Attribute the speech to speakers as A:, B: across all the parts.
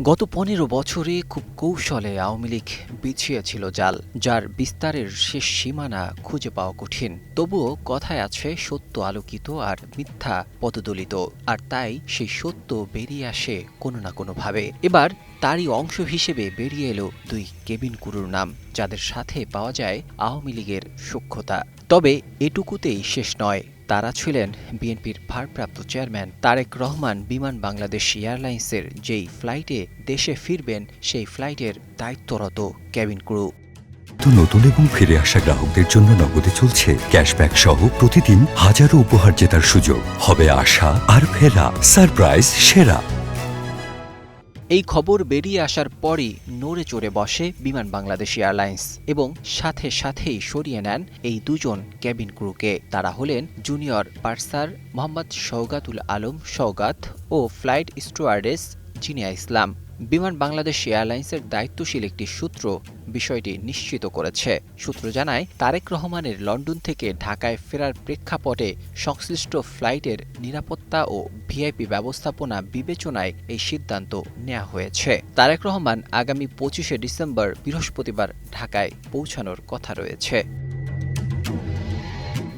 A: গত ১৫ বছরে খুব কৌশলে আওয়ামী লীগ বিছিয়েছিল জাল, যার বিস্তারের শেষ সীমানা খুঁজে পাওয়া কঠিন। তবুও কথায় আছে সত্য আলোকিত আর মিথ্যা পদদলিত, আর তাই সেই সত্য বেরিয়ে আসে কোনো না কোনোভাবে। এবার তারই অংশ হিসেবে বেরিয়ে এলো দুই কেবিন ক্রুর নাম, যাদের সাথে পাওয়া যায় আওয়ামী লীগের সূক্ষ্মতা। তবে এটুকুতেই শেষ নয়। তারা ছিলেন বিএনপির ভারপ্রাপ্ত চেয়ারম্যান তারেক রহমান বিমান বাংলাদেশ এয়ারলাইন্সের যেই ফ্লাইটে দেশে ফিরবেন, সেই ফ্লাইটের দায়িত্বরত কেবিন ক্রু।
B: নতুন এবং ফিরে আসা গ্রাহকদের জন্য নগদে চলছে ক্যাশব্যাক সহ প্রতিদিন হাজারো উপহার জেতার সুযোগ। হবে আসা আর ফেরা, সারপ্রাইজ সেরা।
A: এই খবর বেরিয়ে আসার পরই নড়ে চড়ে বসে বিমান বাংলাদেশ এয়ারলাইন্স এবং সাথে সাথেই সরিয়ে নেন এই দুজন কেবিন ক্রুকে। তারা হলেন জুনিয়র পার্সার মোহাম্মদ শওগাতুল আলম শওগাত ও ফ্লাইট স্টুয়ার্ডেস জিনিয়া ইসলাম। বিমান বাংলাদেশ এয়ারলাইন্সের দায়িত্বশীল একটি সূত্র বিষয়টি নিশ্চিত করেছে। সূত্র জানায়, তারেক রহমানের লন্ডন থেকে ঢাকায় ফেরার প্রেক্ষাপটে সংশ্লিষ্ট ফ্লাইটের নিরাপত্তা ও ভিআইপি ব্যবস্থাপনা বিবেচনায় এই সিদ্ধান্ত নেওয়া হয়েছে। তারেক রহমান আগামী ২৫শে ডিসেম্বর বৃহস্পতিবার ঢাকায় পৌঁছানোর কথা রয়েছে।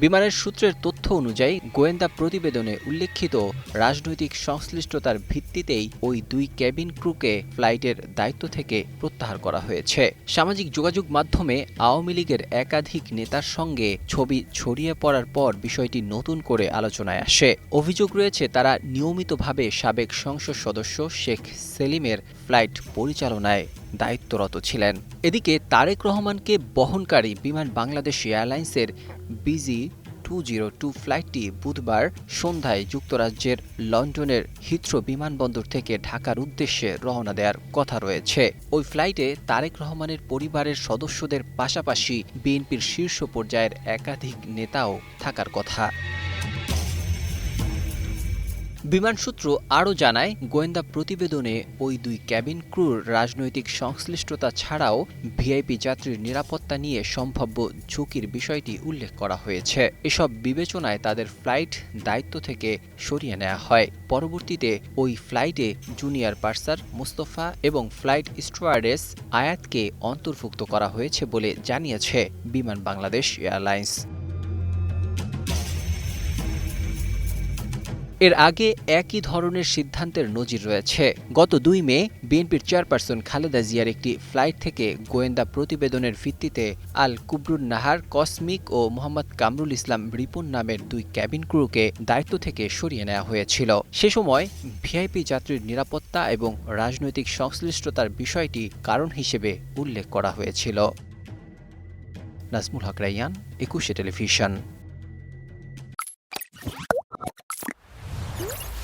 A: বিমানের সূত্রের তথ্য অনুযায়ী গোয়েন্দা প্রতিবেদনে উল্লেখিত রাজনৈতিক সংশ্লিষ্টতার ভিত্তিতেই ওই দুই কেবিন ক্রুকে ফ্লাইটের দায়িত্ব থেকে প্রত্যাহার করা হয়েছে। সামাজিক যোগাযোগ মাধ্যমে আওয়ামী লীগের একাধিক নেতার সঙ্গে ছবি ছড়িয়ে পড়ার পর বিষয়টি নতুন করে আলোচনায় আসে। অভিযোগ রয়েছে, তারা নিয়মিতভাবে সাবেক সংসদ সদস্য শেখ সেলিমের ফ্লাইট পরিচালনায় দায়িত্বরত ছিলেন। এদিকে তারেক রহমানকে বহনকারী বিমান বাংলাদেশ এয়ারলাইন্সের BG-202 ফ্লাইটটি বুধবার সন্ধ্যায় যুক্তরাজ্যের লন্ডনের হিথ্রো বিমানবন্দর থেকে ঢাকার উদ্দেশ্যে রওনা দেওয়ার কথা রয়েছে। ওই ফ্লাইটে তারেক রহমানের পরিবারের সদস্যদের পাশাপাশি বিএনপির শীর্ষ পর্যায়ের একাধিক নেতাও থাকার কথা। বিমান সূত্র আরও জানায়, গোয়েন্দা প্রতিবেদনে ওই দুই কেবিন ক্রুর রাজনৈতিক সংশ্লিষ্টতা ছাড়াও ভিআইপি যাত্রীর নিরাপত্তা নিয়ে সম্ভাব্য ঝুঁকির বিষয়টি উল্লেখ করা হয়েছে। এসব বিবেচনায় তাদের ফ্লাইট দায়িত্ব থেকে সরিয়ে নেওয়া হয়। পরবর্তীতে ওই ফ্লাইটে জুনিয়র পার্সার মোস্তফা এবং ফ্লাইট স্টুয়ার্ডেস আয়াতকে অন্তর্ভুক্ত করা হয়েছে বলে জানিয়েছে বিমান বাংলাদেশ এয়ারলাইন্স। এর আগে একই ধরনের সিদ্ধান্তের নজির রয়েছে। গত ২ মে বিএনপির চেয়ারপারসন খালেদা জিয়ার একটি ফ্লাইট থেকে গোয়েন্দা প্রতিবেদনের ভিত্তিতে আল কুবরুন নাহার কসমিক ও মোহাম্মদ কামরুল ইসলাম রিপন নামের দুই কেবিন ক্রুকে দায়িত্ব থেকে সরিয়ে নেওয়া হয়েছিল। সে সময় ভিআইপি যাত্রীর নিরাপত্তা এবং রাজনৈতিক সংশ্লিষ্টতার বিষয়টি কারণ হিসেবে উল্লেখ করা হয়েছিল। নাজমুল হক রাইয়ান, ২১শে টেলিভিশন।